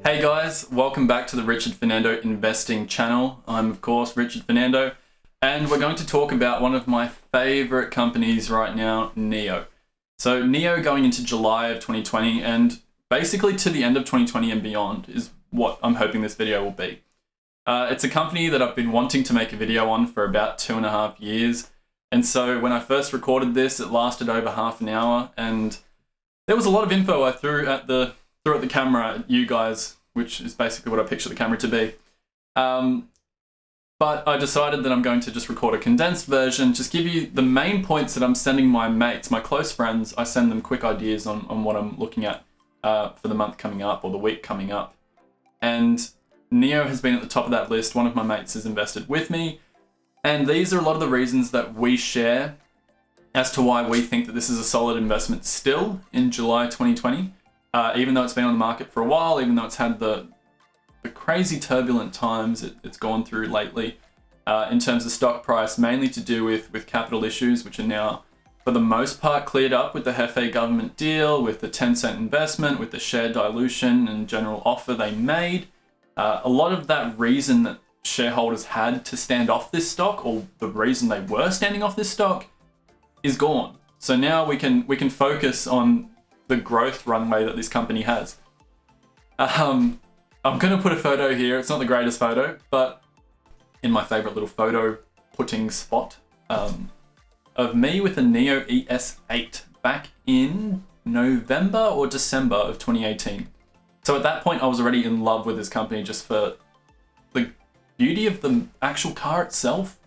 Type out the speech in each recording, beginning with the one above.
Hey guys, welcome back to the Richard Fernando Investing channel. I'm of course Richard Fernando, and we're going to talk about one of my favorite companies right now, NIO. So NIO going into July of 2020 and basically to the end of 2020 and beyond is what I'm hoping this video will be. It's a company that I've been wanting to make a video on for about 2.5 years. And so when I first recorded this, it lasted over half an hour, and there was a lot of info I threw at the camera at you guys, which is basically what I picture the camera to be. But I decided that I'm going to just record a condensed version, just give you the main points that I'm sending my mates, my close friends. I send them quick ideas on what I'm looking at for the month coming up or the week coming up. And NIO has been at the top of that list. One of my mates has invested with me. And these are a lot of the reasons that we share as to why we think that this is a solid investment still in July 2020. Even though it's been on the market for a while, even though it's had the crazy turbulent times it's gone through lately in terms of stock price, mainly to do with capital issues, which are now, for the most part, cleared up with the Hefei government deal, with the Tencent investment, with the share dilution and general offer they made. A lot of that reason that shareholders had to stand off this stock, or the reason they were standing off this stock, is gone. So now we can focus on the growth runway that this company has. I'm going to put a photo here. It's not the greatest photo, but in my favorite little photo putting spot of me with a NIO ES8 back in November or December of 2018. So at that point, I was already in love with this company just for the beauty of the actual car itself,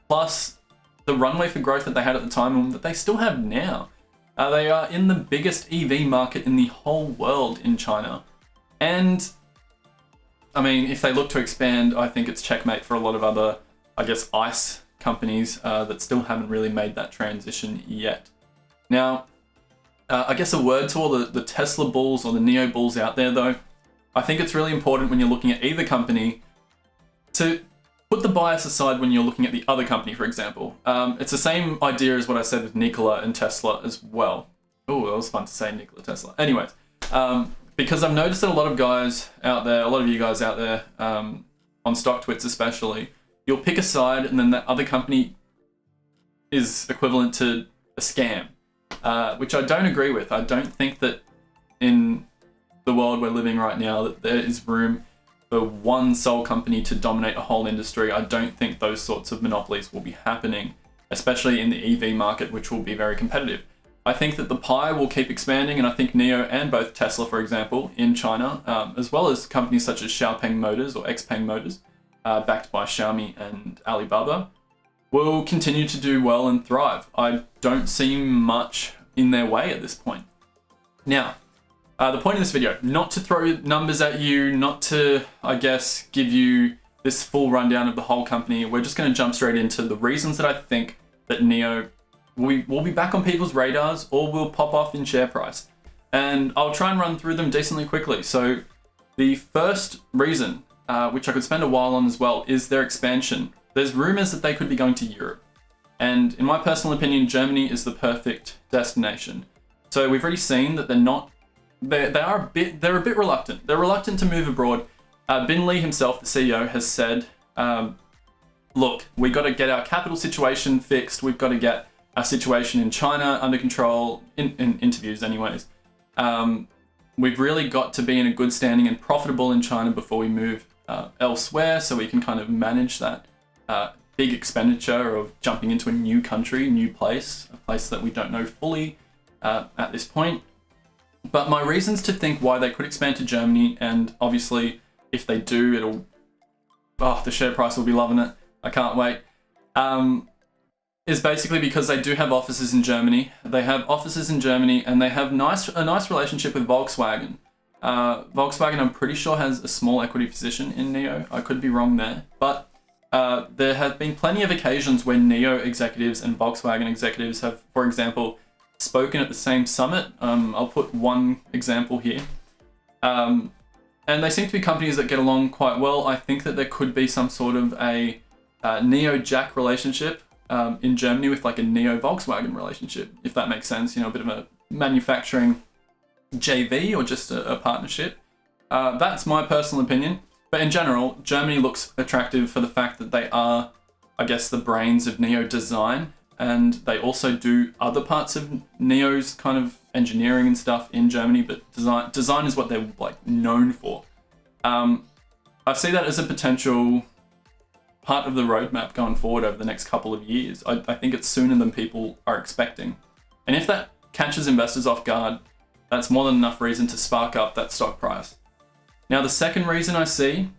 plus the runway for growth that they had at the time and that they still have now. They are in the biggest EV market in the whole world in China. And I mean, if they look to expand, I think it's checkmate for a lot of other, I guess, ICE companies that still haven't really made that transition yet. Now, I guess a word to all the Tesla bulls or the NIO bulls out there though, I think it's really important when you're looking at either company to put the bias aside when you're looking at the other company, for example. It's the same idea as what I said with Nikola and Tesla as well. Oh, that was fun to say, Nikola Tesla. Anyways, because I've noticed that a lot of guys out there, a lot of you guys out there, on stock twits especially, you'll pick a side and then that other company is equivalent to a scam, which I don't agree with. I don't think that in the world we're living right now that there is room for one sole company to dominate a whole industry. I don't think those sorts of monopolies will be happening, especially in the EV market, which will be very competitive. I think that the pie will keep expanding, and I think NIO and both Tesla, for example, in China, as well as companies such as Xiaopeng Motors or Xpeng Motors, backed by Xiaomi and Alibaba, will continue to do well and thrive. I don't see much in their way at this point. Now, the point of this video, not to throw numbers at you, not to, I guess, give you this full rundown of the whole company. We're just going to jump straight into the reasons that I think that NIO will be back on people's radars or will pop off in share price. And I'll try and run through them decently quickly. So the first reason, which I could spend a while on as well, is their expansion. There's rumors that they could be going to Europe. And in my personal opinion, Germany is the perfect destination. So we've already seen that they're a bit reluctant. They're reluctant to move abroad. Bin Li himself, the CEO, has said, look, we got to get our capital situation fixed. We've got to get our situation in China under control, in interviews anyways. We've really got to be in a good standing and profitable in China before we move elsewhere, so we can kind of manage that big expenditure of jumping into a new country, new place, a place that we don't know fully at this point. But my reasons to think why they could expand to Germany, and obviously if they do, the share price will be loving it. I can't wait. Is basically because they do have offices in Germany. They have offices in Germany and they have a nice relationship with Volkswagen. Volkswagen, I'm pretty sure, has a small equity position in NIO. I could be wrong there. But there have been plenty of occasions when NIO executives and Volkswagen executives have, for example, spoken at the same summit. I'll put one example here. And they seem to be companies that get along quite well. I think that there could be some sort of a NIO JAC relationship in Germany with like a NIO Volkswagen relationship, if that makes sense. You know, a bit of a manufacturing JV or just a partnership. That's my personal opinion. But in general, Germany looks attractive for the fact that they are, I guess, the brains of NIO design, and they also do other parts of NIO's kind of engineering and stuff in Germany, but design is what they're like known for. I see that as a potential part of the roadmap going forward over the next couple of years. I think it's sooner than people are expecting. And if that catches investors off guard, that's more than enough reason to spark up that stock price. Now, the second reason I see,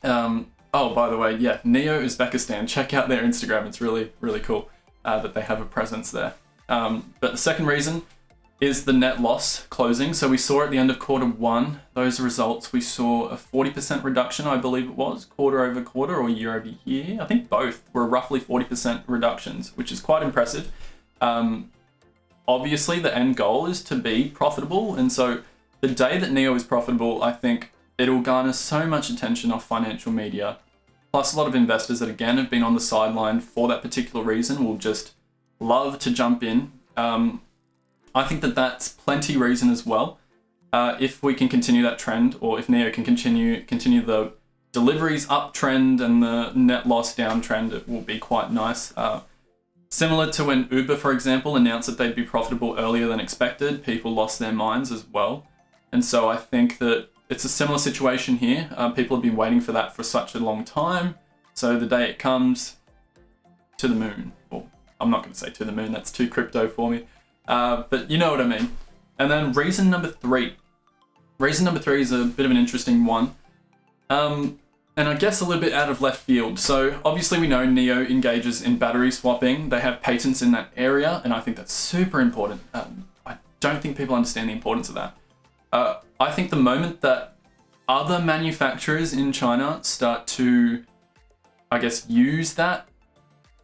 oh, by the way, yeah, NIO Uzbekistan, check out their Instagram. It's really, really cool that they have a presence there. But the second reason is the net loss closing. So we saw at the end of Q1, those results, we saw a 40% reduction, I believe it was, quarter over quarter or year over year. I think both were roughly 40% reductions, which is quite impressive. Obviously, the end goal is to be profitable. And so the day that NIO is profitable, I think it'll garner so much attention off financial media. Plus, a lot of investors that, again, have been on the sideline for that particular reason will just love to jump in. I think that that's plenty reason as well. If we can continue that trend, or if NIO can continue the deliveries uptrend and the net loss downtrend, it will be quite nice. Similar to when Uber, for example, announced that they'd be profitable earlier than expected, people lost their minds as well. And so I think that it's a similar situation here. People have been waiting for that for such a long time. So the day it comes, to the moon. Well, I'm not going to say to the moon, that's too crypto for me. But you know what I mean. And then reason number three. Reason number three is a bit of an interesting one. And I guess a little bit out of left field. So obviously we know NIO engages in battery swapping. They have patents in that area, and I think that's super important. I don't think people understand the importance of that. I think the moment that other manufacturers in China start to, I guess, use that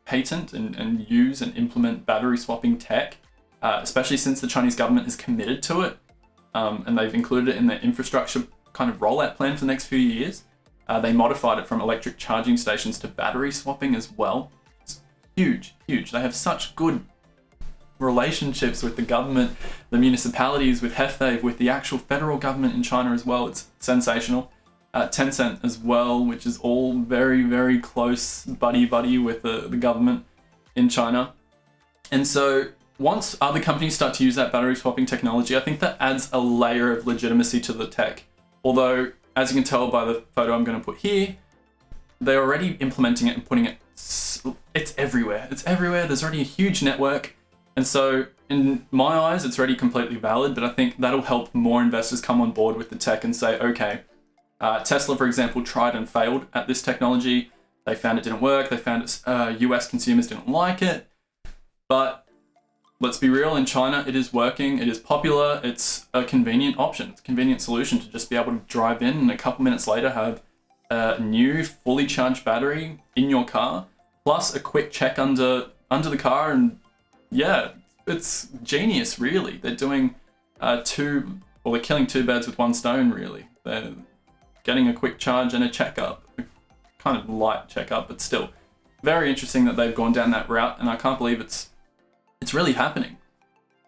patent and use and implement battery swapping tech, especially since the Chinese government is committed to it, and they've included it in their infrastructure kind of rollout plan for the next few years. They modified it from electric charging stations to battery swapping as well. It's huge, huge. They have such good relationships with the government, the municipalities, with Hefei, with the actual federal government in China as well. It's sensational. Tencent as well, which is all very, very close buddy-buddy with the government in China. And so once other companies start to use that battery swapping technology, I think that adds a layer of legitimacy to the tech. Although, as you can tell by the photo I'm going to put here, they're already implementing it and putting it, it's everywhere. It's everywhere. There's already a huge network. And so in my eyes, it's already completely valid, but I think that'll help more investors come on board with the tech and say, okay, Tesla, for example, tried and failed at this technology. They found it didn't work. They found US consumers didn't like it. But let's be real, in China, it is working. It is popular. It's a convenient option. It's a convenient solution to just be able to drive in and a couple minutes later have a new fully charged battery in your car, plus a quick check under the car. And yeah, it's genius, really. They're doing they're killing two birds with one stone, really. They're getting a quick charge and a checkup, a kind of light checkup, but still very interesting that they've gone down that route. And I can't believe it's really happening.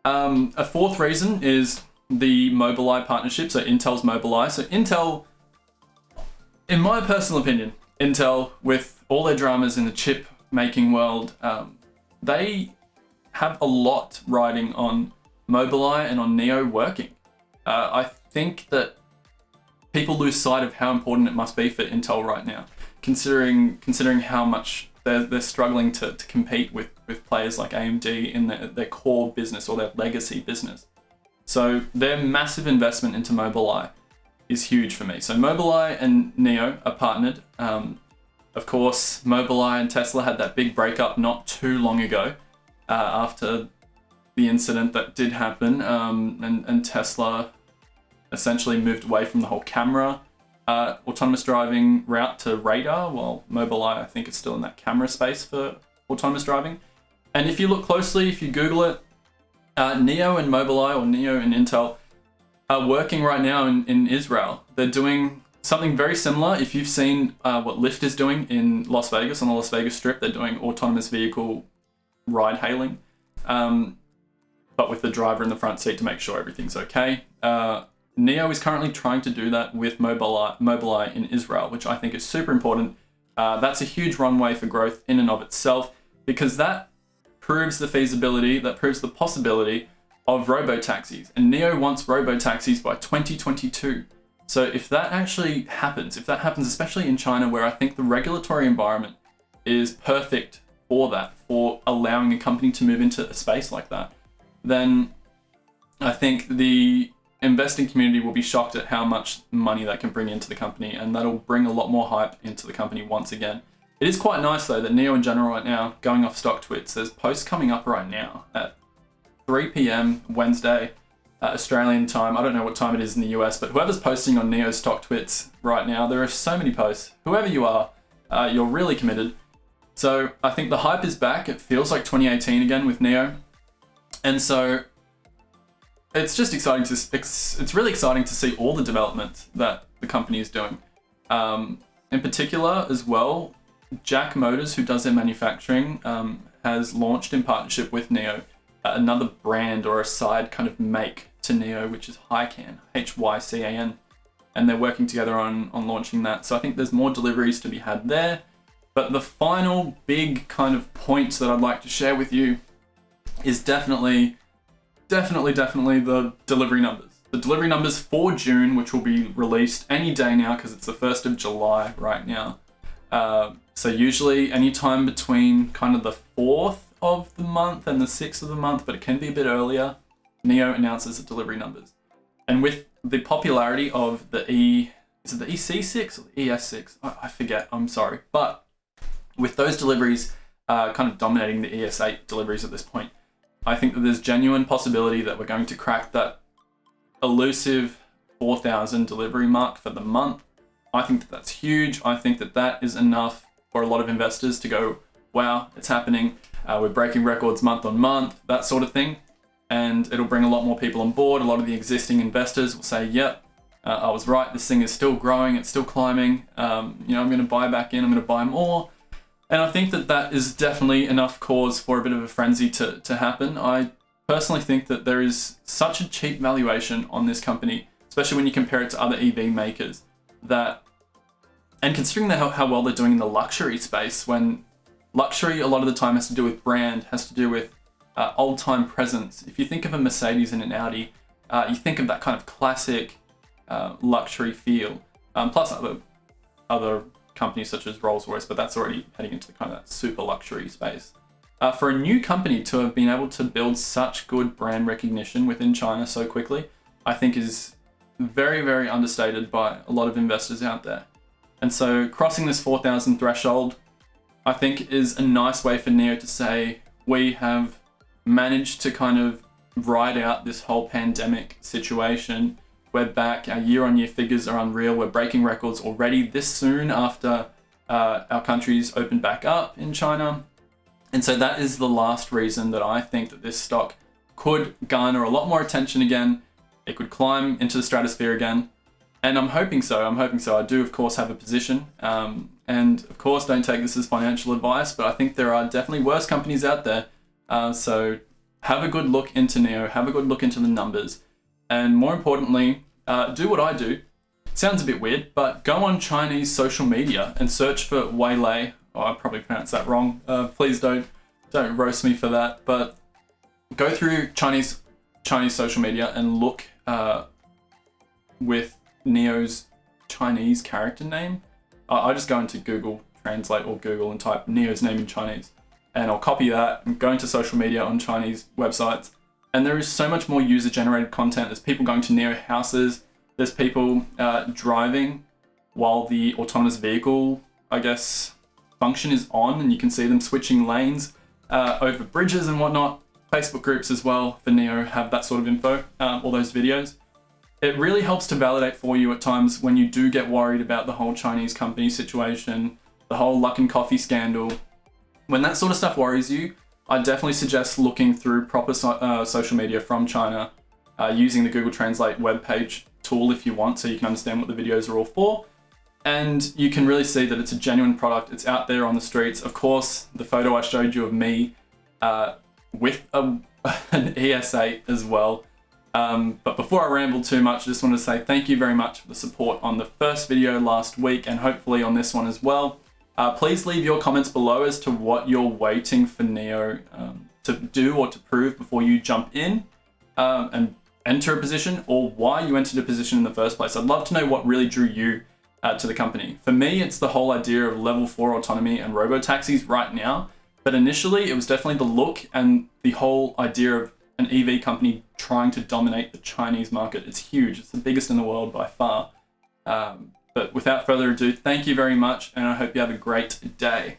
A fourth reason is the Mobileye partnership, so Intel's Mobileye. So Intel, in my personal opinion, Intel, with all their dramas in the chip making world, they have a lot riding on Mobileye and on NIO working. I think that people lose sight of how important it must be for Intel right now, considering how much they're struggling to compete with players like AMD in their core business or their legacy business. So their massive investment into Mobileye is huge for me. So Mobileye and NIO are partnered. Of course, Mobileye and Tesla had that big breakup not too long ago after the incident that did happen, and Tesla essentially moved away from the whole camera autonomous driving route to radar, while Mobileye, I think, is still in that camera space for autonomous driving. And if you look closely, if you Google it, NIO and Mobileye, or NIO and Intel, are working right now in Israel. They're doing something very similar. If you've seen what Lyft is doing in Las Vegas, on the Las Vegas Strip, they're doing autonomous vehicle ride hailing, but with the driver in the front seat to make sure everything's okay. NIO NIO is currently trying to do that with Mobileye in Israel, which I think is super important. That's a huge runway for growth in and of itself, because that proves the feasibility, that proves the possibility of robotaxis. And NIO wants robotaxis by 2022. So if that actually happens, especially in China, where I think the regulatory environment is perfect for that, for allowing a company to move into a space like that, then I think the investing community will be shocked at how much money that can bring into the company, and that'll bring a lot more hype into the company once again. It is quite nice though that NIO in general right now, going off stock tweets, there's posts coming up right now at 3 p.m. Wednesday, Australian time. I don't know what time it is in the US, but whoever's posting on NIO stock tweets right now, there are so many posts. Whoever you are, you're really committed. So I think the hype is back. It feels like 2018 again with NIO. And so it's just exciting it's really exciting to see all the development that the company is doing. In particular as well, JAC Motors, who does their manufacturing, has launched in partnership with NIO another brand or a side kind of make to NIO, which is Hycan, Hycan. And they're working together on launching that. So I think there's more deliveries to be had there. But the final big kind of point that I'd like to share with you is definitely the delivery numbers. The delivery numbers for June, which will be released any day now because it's the 1st of July right now. So usually any time between kind of the 4th of the month and the 6th of the month, but it can be a bit earlier, NIO announces the delivery numbers. And with the popularity of the is it the EC6 or the ES6? I forget, I'm sorry. But with those deliveries kind of dominating the ES8 deliveries at this point, I think that there's genuine possibility that we're going to crack that elusive 4,000 delivery mark for the month. I think that that's huge. I think that that is enough for a lot of investors to go, wow, it's happening. We're breaking records month on month, that sort of thing. And it'll bring a lot more people on board. A lot of the existing investors will say, yep, I was right. This thing is still growing. It's still climbing. I'm going to buy back in. I'm going to buy more. And I think that that is definitely enough cause for a bit of a frenzy to happen. I personally think that there is such a cheap valuation on this company, especially when you compare it to other EV makers, that, and considering how well they're doing in the luxury space, when luxury a lot of the time has to do with brand, has to do with old-time presence. If you think of a Mercedes and an Audi, you think of that kind of classic luxury feel, plus other companies such as Rolls-Royce, but that's already heading into the kind of that super luxury space. For a new company to have been able to build such good brand recognition within China so quickly, I think is very, very understated by a lot of investors out there. And so crossing this 4,000 threshold, I think is a nice way for NIO to say, we have managed to kind of ride out this whole pandemic situation. We're back, our year-on-year figures are unreal. We're breaking records already this soon after our countries opened back up in China. And so that is the last reason that I think that this stock could garner a lot more attention again. It could climb into the stratosphere again. And I'm hoping so. I do, of course, have a position. And of course, don't take this as financial advice, but I think there are definitely worse companies out there. So have a good look into NIO, have a good look into the numbers. And more importantly, do what I do. Sounds a bit weird, but go on Chinese social media and search for Waylay. Oh, I probably pronounced that wrong. Please don't roast me for that. But go through Chinese social media and look with NIO's Chinese character name. I just go into Google Translate or Google and type NIO's name in Chinese, and I'll copy that and go into social media on Chinese websites. And there is so much more user-generated content. There's people going to NIO houses. There's people driving while the autonomous vehicle, I guess, function is on, and you can see them switching lanes over bridges and whatnot. Facebook groups as well for NIO have that sort of info, all those videos. It really helps to validate for you at times when you do get worried about the whole Chinese company situation, the whole Luckin Coffee scandal. When that sort of stuff worries you, I definitely suggest looking through proper social media from China, using the Google Translate webpage tool if you want, so you can understand what the videos are all for. And you can really see that it's a genuine product. It's out there on the streets. Of course, the photo I showed you of me with an ES8 as well. But before I ramble too much, I just want to say thank you very much for the support on the first video last week and hopefully on this one as well. Please leave your comments below as to what you're waiting for NIO to do or to prove before you jump in and enter a position, or why you entered a position in the first place. I'd love to know what really drew you to the company. For me, it's the whole idea of level 4 autonomy and robotaxis right now. But initially, it was definitely the look and the whole idea of an EV company trying to dominate the Chinese market. It's huge. It's the biggest in the world by far. But without further ado, thank you very much, and I hope you have a great day.